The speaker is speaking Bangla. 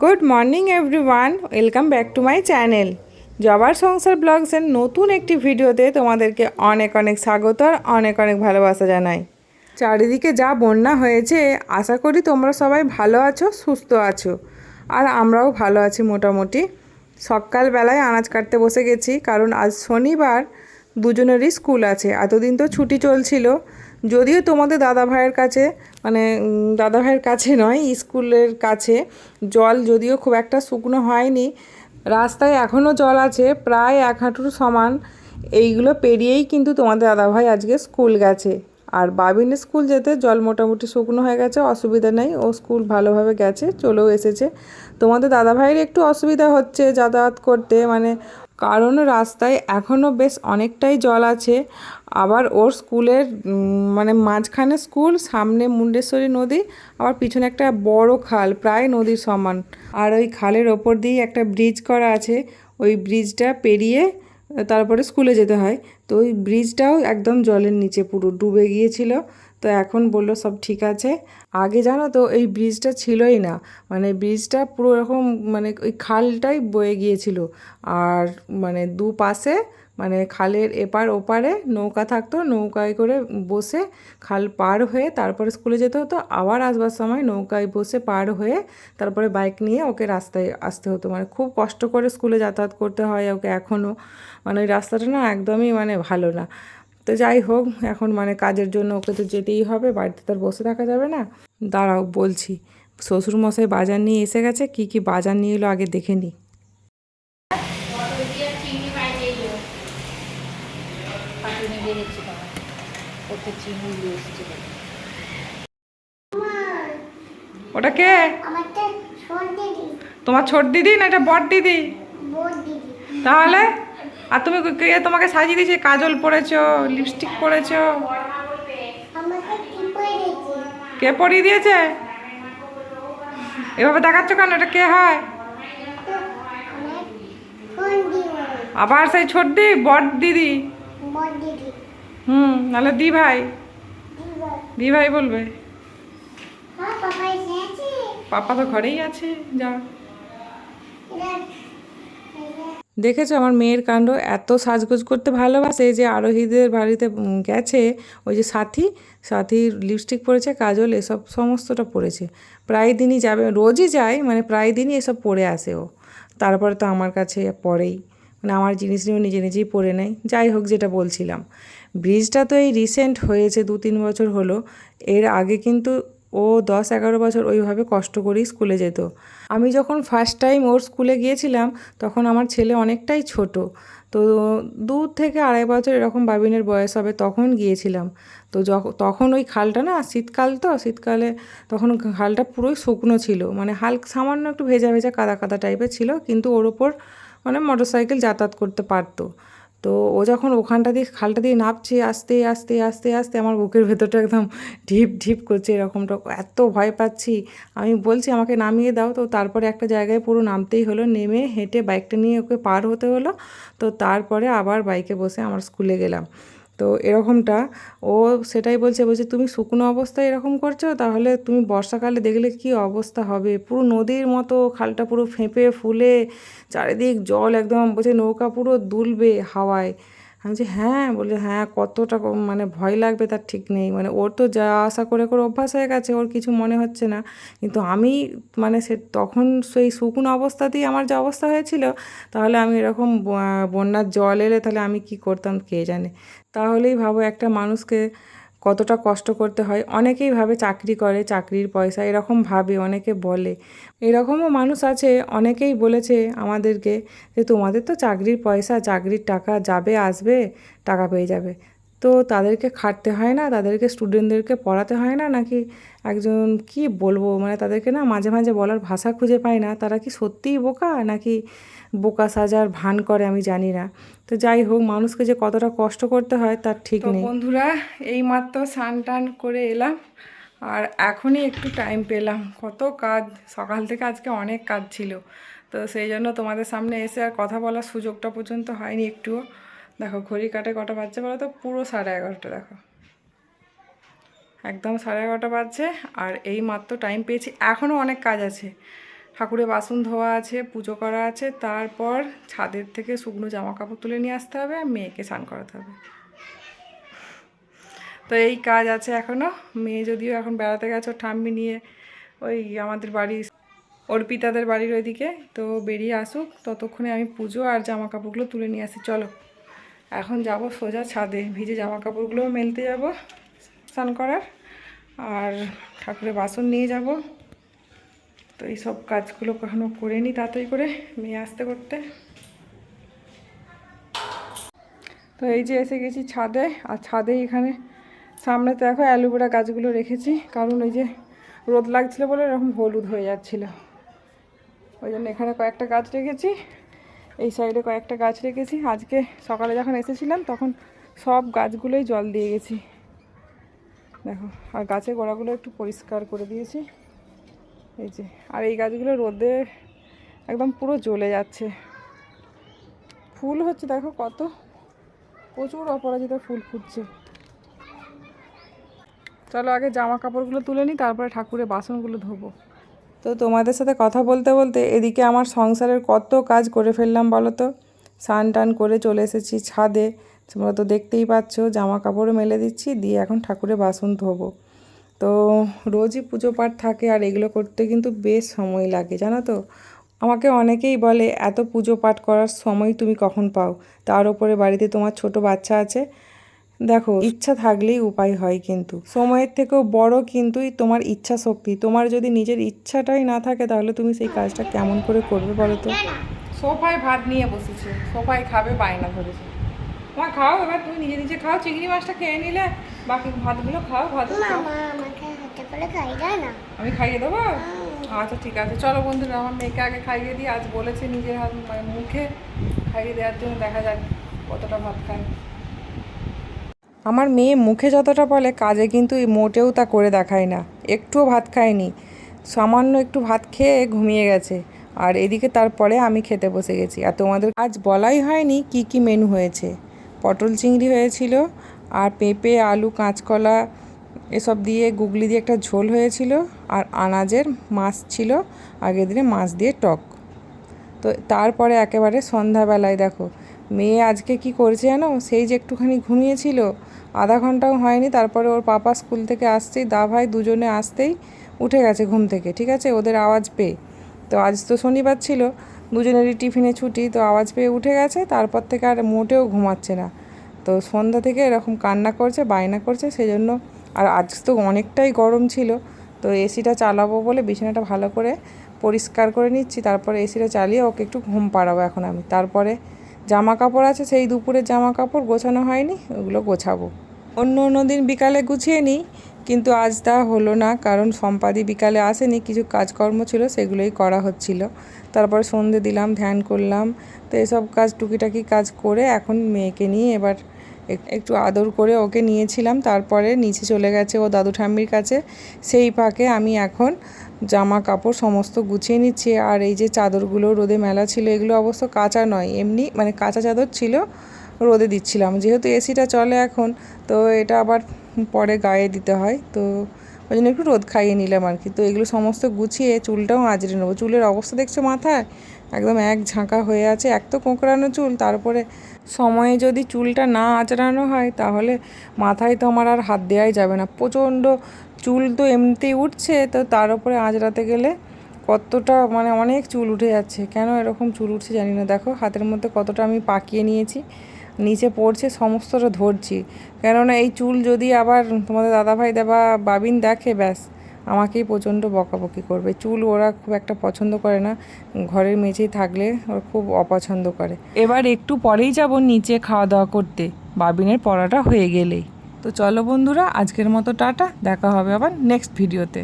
Good morning everyone, welcome back to my channel জবার সংসার ব্লগসের নতুন একটি ভিডিওতে তোমাদেরকে অনেক অনেক স্বাগত আর অনেক অনেক ভালোবাসা জানাই। চারিদিকে যা বন্যা হয়েছে, আশা করি তোমরা সবাই ভালো আছো, সুস্থ আছো, আর আমরাও ভালো আছি মোটামুটি। সকালবেলায় আনাজ কাটতে বসে গেছি, কারণ আজ শনিবার, দুজনেরই স্কুল আছে। এতদিন তো ছুটি চলছিল, যদিও তোমাদের দাদাভাইয়ের কাছে দাদাভাইয়ের কাছে নয়, স্কুলের কাছে জল যদিও খুব একটা শুকনো হয়নি, রাস্তায় এখনও জল আছে প্রায় 1 হাঁটুর সমান। এইগুলো পেরিয়েই কিন্তু তোমাদের দাদাভাই আজকে স্কুল গেছে। আর বাবিনের স্কুল যেতে জল মোটামুটি শুকনো হয়ে গেছে, অসুবিধা নেই, ও স্কুল ভালোভাবে গেছে, চলেও এসেছে। তোমাদের দাদাভাইয়ের একটু অসুবিধা হচ্ছে যাতায়াত করতে, কারণ রাস্তায় এখনও বেশ অনেকটাই জল আছে। আবার ওর স্কুলের মাঝখানে স্কুল, সামনে মুন্ডেশ্বরী নদী, আবার পিছনে একটা বড় খাল, প্রায় নদীর সমান। আর ওই খালের ওপর দিয়েই একটা ব্রিজ করা আছে, ওই ব্রিজটা পেরিয়ে তারপরে স্কুলে যেতে হয়। তো ওই ব্রিজটাও একদম জলের নিচে পুরো ডুবে গিয়েছিল। তো এখন বললো সব ঠিক আছে। আগে জানো তো এই ব্রিজটা ছিলই না, ব্রিজটা পুরো এরকম ওই খালটাই বয়ে গিয়েছিল। আর দুপাশে খালের এপার ওপারে নৌকা থাকতো, নৌকায় করে বসে খাল পার হয়ে তারপরে স্কুলে যেতে হতো। আবার আসবার সময় নৌকায় বসে পার হয়ে তারপরে বাইক নিয়ে ওকে রাস্তায় আসতে হতো। খুব কষ্ট করে স্কুলে যাতায়াত করতে হয় ওকে এখনও। ওই রাস্তাটা না একদমই ভালো না। তো যাই হোক, এখন কাজের জন্য ওকে তো যেতেই হবে, বাড়িতে তো আর বসে থাকা যাবে না। দাঁড়াও বলছি, শ্বশুরমশাই বাজার নিয়ে এসে গেছে, কি কি বাজার নিয়ে এলো আগে দেখে নিই। ওটা কে? তোমার ছোট দিদি না এটা বড় দিদি? তাহলে আর তুমি কে তোমাকে সাজিয়ে দিয়েছে? কাজল পরেছো, লিপস্টিক পরেছো? কে পরিয়ে দিয়েছে? এভাবে দেখাচ্ছ কেন? এটা কে হয়? আবার সেই ছোট দি, বড় দিদি? নাহলে দি ভাই, দি ভাই বলবে। পাপা তো ঘরেই আছে, যা। দেখেছো আমার মেয়ের কাণ্ড, এত সাজগোজ করতে ভালোবাসে যে আরোহীদের বাড়িতে গেছে, ওই যে সাথীর লিপস্টিক পরেছে, কাজল, এসব সমস্তটা পরেছে। প্রায় দিনই যাবে, রোজই যায়, প্রায় দিনই এসব পরে আসে ও। তারপরে তো আমার কাছে পরেই, আমার জিনিস নিয়েও নিজে নিজেই পরে নেয়। যাই হোক, যেটা বলছিলাম, ব্রিজটা তো এই রিসেন্ট হয়েছে, 2-3 বছর হলো। এর আগে কিন্তু ও 10-11 বছর ওইভাবে কষ্ট করেই স্কুলে যেত। আমি যখন ফার্স্ট টাইম ওর স্কুলে গিয়েছিলাম, তখন আমার ছেলে অনেকটাই ছোট। তো 2 থেকে 2.5 বছর এরকম বাবিনের বয়স হবে, তখন গিয়েছিলাম। তো তখন ওই খালটা না, শীতকালে তখন খালটা পুরোই শুকনো ছিল, সামান্য একটু ভেজা ভেজা কাদা কাদা টাইপের ছিল, কিন্তু ওর ওপর মোটরসাইকেল যাতায়াত করতে পারতো। তো ও যখন খালটা দিয়ে নামছে, আস্তে আস্তে আস্তে আস্তে, আমার বুকের ভেতরটা একদম ঢিপ ঢিপ করছে, এরকমটা এত ভয় পাচ্ছি। আমি বলছি আমাকে নামিয়ে দাও, তো তারপরে একটা জায়গায় পুরো নামতেই হলো, নেমে হেঁটে বাইকটা নিয়ে ওকে পার হতে হলো। তো তারপরে আবার বাইকে বসে আমার স্কুলে গেলাম। তো এরকমটা ও সেটাই বলছে তুমি শুকনো অবস্থায় এরকম করছো, তাহলে তুমি বর্ষাকালে দেখলে কি অবস্থা হবে, পুরো নদীর মতো খালটা পুরো ফেঁপে ফুলে চারিদিক জল, একদম বলছে নৌকা পুরো দুলবে হাওয়ায়। আমি বলছি হ্যাঁ, বলে হ্যাঁ, কতটা ভয় লাগবে তার ঠিক নেই। ওর তো যা আশা করে করে অভ্যাস হয়ে গেছে, ওর কিছু মনে হচ্ছে না। কিন্তু আমি তখন সেই শুকনো অবস্থাতেই আমার যে অবস্থা হয়েছিল, তাহলে আমি এরকম বন্যার জল এলে তাহলে আমি কি করতাম কে জানে। তাহলেই ভাবো একটা মানুষকে কতটা কষ্ট করতে হয়। অনেকেই ভাবে চাকরি করে, চাকরির পয়সা, এরকম ভাবে, অনেকে বলে। এরকমও মানুষ আছে, অনেকেই বলেছে আমাদেরকে যে তোমাদের তো চাকরির পয়সা, চাকরির টাকা যাবে আসবে, টাকা পেয়ে যাবে, তো তাদেরকে খাটতে হয় না, তাদেরকে স্টুডেন্টদেরকে পড়াতে হয় না নাকি? একজন কি বলবো, তাদেরকে না মাঝে মাঝে বলার ভাষা খুঁজে পাই না, তারা কি সত্যিই বোকা নাকি বোকা সাজার ভান করে, আমি জানি না। তো যাই হোক, মানুষকে যে কতটা কষ্ট করতে হয় তার ঠিক নেই। বন্ধুরা, এইমাত্র স্নান টান করে এলাম, আর এখনই একটু টাইম পেলাম। কত কাজ, সকাল থেকে আজকে অনেক কাজ ছিল, তো সেই জন্য তোমাদের সামনে এসে আর কথা বলার সুযোগটা পর্যন্ত হয়নি একটুও। দেখো ঘড়ি কাটে কটা বাজছে বলো তো, পুরো 11:30। দেখো একদম 11:30 বাজছে, আর এই মাত্র টাইম পেয়েছি, এখনও অনেক কাজ আছে। ঠাকুরের বাসন ধোয়া আছে, পুজো করা আছে, তারপর ছাদের থেকে শুকনো জামা কাপড় তুলে নিয়ে আসতে হবে আর মেয়েকে স্নান করাতে হবে। তো এই কাজ আছে এখনও। মেয়ে যদিও এখন বেড়াতে গেছে ওর ঠাম্মি নিয়ে ওই আমাদের বাড়ি অর্পিতাদের বাড়ির ওইদিকে, তো বেরিয়ে আসুক, ততক্ষণে আমি পুজো আর জামা কাপড়গুলো তুলে নিয়ে আসি। চলো এখন যাব সোজা ছাদে, ভিজে জামা কাপড়গুলোও মেলতে যাব স্নান করার, আর ঠাকুরের বাসন নিয়ে যাব। তো এই সব কাজগুলো কখনো করে নিই তাড়াতাড়ি করে, মেয়ে আসতে করতে। তো এই যে এসে গেছি ছাদে, আর ছাদে এখানে সামনে তো দেখো অ্যালোভেরা গাছগুলো রেখেছি, কারণ ওই যে রোদ লাগছিল বলে এরকম হলুদ হয়ে যাচ্ছিল, ওই জন্য এখানে কয়েকটা গাছ রেখেছি, এই সাইডে কয়েকটা গাছ রেখেছি। আজকে সকালে যখন এসেছিলাম তখন সব গাছগুলোই জল দিয়ে গেছি দেখো, আর গাছের গোড়াগুলো একটু পরিষ্কার করে দিয়েছি এই যে। আর এই গাছগুলো রোদে একদম পুরো জ্বলে যাচ্ছে, ফুল হচ্ছে দেখো কত, প্রচুর অপরাজিতা ফুল ফুটছে। চলো আগে জামা কাপড়গুলো তুলে নিই, তারপরে ঠাকুরের বাসনগুলো ধোবো। তো তোমাদের সাথে কথা বলতে বলতে এদিকে আমার সংসারের কত কাজ করে ফেললাম বলো তো। স্নান টান করে চলে এসেছি ছাদে, তোমরা তো দেখতেই পাচ্ছ, জামা কাপড়ও মেলে দিচ্ছি, দিয়ে এখন ঠাকুরের বাসন ধোবো। তো রোজই পুজো পাঠ থাকে, আর এগুলো করতে কিন্তু বেশ সময় লাগে জানো তো। আমাকে অনেকেই বলে এত পুজো পাঠ করার সময় তুমি কখন পাও, তার উপরে বাড়িতে তোমার ছোট বাচ্চা আছে। দেখো ইচ্ছা থাকলেই উপায় হয়, কিন্তু সময়ের থেকেও বড় কিন্তু তোমার ইচ্ছা শক্তি। তোমার যদি নিজের ইচ্ছাটাই না থাকে তাহলে তুমি সেই কাজটা কেমন করে করবে বলো তো। সোফায় ভাত নিয়ে বসেছে, সোফায় খাবে, বায়না ধরেছে। তোমার খাও এবার, তুমি নিজে নিজে খাও, চিংড়ি মাছটা খেয়ে নিলে বাকি ভাতগুলো খাও। ভাত আমি খাইয়ে দেবো? আচ্ছা ঠিক আছে, চলো বন্ধুরা আমার মেয়েকে আগে খাইয়ে দিই। আজ বলেছে নিজের হাত মুখে খাইয়ে দেওয়ার জন্য, দেখা যাক কতটা ভাত খায়। আমার মেয়ে মুখে যতটা বলে কাজে কিন্তু মোটেও তা করে দেখায় না, একটুও ভাত খায়নি, সামান্য একটু ভাত খেয়ে ঘুমিয়ে গেছে। আর এদিকে তারপরে আমি খেতে বসে গেছি। আর তোমাদের আজ বলাই হয়নি কি কি মেনু হয়েছে। পটল চিংড়ি হয়েছিল, আর পেঁপে আলু কাঁচকলা এসব দিয়ে গুগলি দিয়ে একটা ঝোল হয়েছিল, আর আনাজের মাছ ছিল, আগের দিনে মাছ দিয়ে টক। তো তারপরে একেবারে সন্ধ্যাবেলায় দেখো মেয়ে আজকে কি করেছে জানো, সেই যে একটুখানি ঘুমিয়েছিল, আধা ঘন্টাও হয়নি, তারপরে ওর পাপা স্কুল থেকে আসতেই, দা ভাই দুজনে আসতেই উঠে গেছে ঘুম থেকে, ঠিক আছে, ওদের আওয়াজ পেয়ে। তো আজ তো শনিবার ছিল, দুজনেরই টিফিনে ছুটি, তো আওয়াজ পেয়ে উঠে গেছে, তারপর থেকে আর মোটেও ঘুমাচ্ছে না। তো সন্ধ্যা থেকে এরকম কান্না করছে, বায়না করছে, সেজন্য। আর আজ তো অনেকটাই গরম ছিল, তো এসিটা চালাবো বলে বিছানাটা ভালো করে পরিষ্কার করে নিচ্ছি, তারপরে এসিটা চালিয়ে ওকে একটু ঘুম পাড়াবো এখন আমি। তারপরে জামা কাপড় আছে, সেই দুপুরের জামা কাপড় গোছানো হয়নি, ওগুলো গোছাবো। অন্য দিন বিকালে গুছিয়ে নিই, কিন্তু আজ তা হলো না, কারণ সম্পাদি বিকালে আসেনি, কিছু কাজকর্ম ছিল সেগুলোই করা হচ্ছিল। তারপর সন্ধে দিলাম, ধ্যান করলাম, তো এসব কাজ টুকিটাকি কাজ করে এখন মেয়েকে নিয়ে এবার একটু আদর করে ওকে নিয়েছিলাম, তারপরে নিচে চলে গেছে ও দাদু ঠাম্মির কাছে। সেই ফাঁকে আমি এখন জামা কাপড় সমস্ত গুছিয়ে নিচ্ছি। আর এই যে চাদরগুলো রোদে মেলা ছিল, এগুলো অবশ্য কাঁচা নয়, এমনি মানে কাঁচা চাদর ছিল, রোদে দিচ্ছিলাম, যেহেতু এসিটা চলে এখন, তো এটা আবার পরে গায়ে দিতে হয়, তো ওই জন্য একটু রোদ খাইয়ে নিলাম আর কি। তো এগুলো সমস্ত গুছিয়ে চুলটাও আঁচড়ে নেবো। চুলের অবস্থা দেখছো মাথায় একদম এক ঝাঁকা হয়ে আছে, এক তো কোঁকড়ানো চুল, তারপরে সময়ে যদি চুলটা না আঁচড়ানো হয় তাহলে মাথায় তো আমার আর হাত দেওয়াই যাবে না, প্রচণ্ড চুল তো এমনিতেই উঠছে, তো তার উপরে আঁচড়াতে গেলে কতটা মানে অনেক চুল উঠে যাচ্ছে। কেন এরকম চুল উঠছে জানি না, দেখো হাতের মধ্যে কতটা আমি পাকিয়ে নিয়েছি, নিচে পড়ছে, সমস্তটা ধরছি। কেননা এই চুল যদি আবার তোমাদের দাদাভাই বা বাবিন দেখে, ব্যাস আমাকেই প্রচণ্ড বকাবকি করবে। চুল ওরা খুব একটা পছন্দ করে না, ঘরের মেঝেই থাকলে ওরা খুব অপছন্দ করে। এবার একটু পরেই যাব নিচে খাওয়া দাওয়া করতে, বাবিনের পড়াটা হয়ে গেলেই। তো চলো বন্ধুরা, আজকের মতো টাটা, দেখা হবে আবার নেক্সট ভিডিওতে।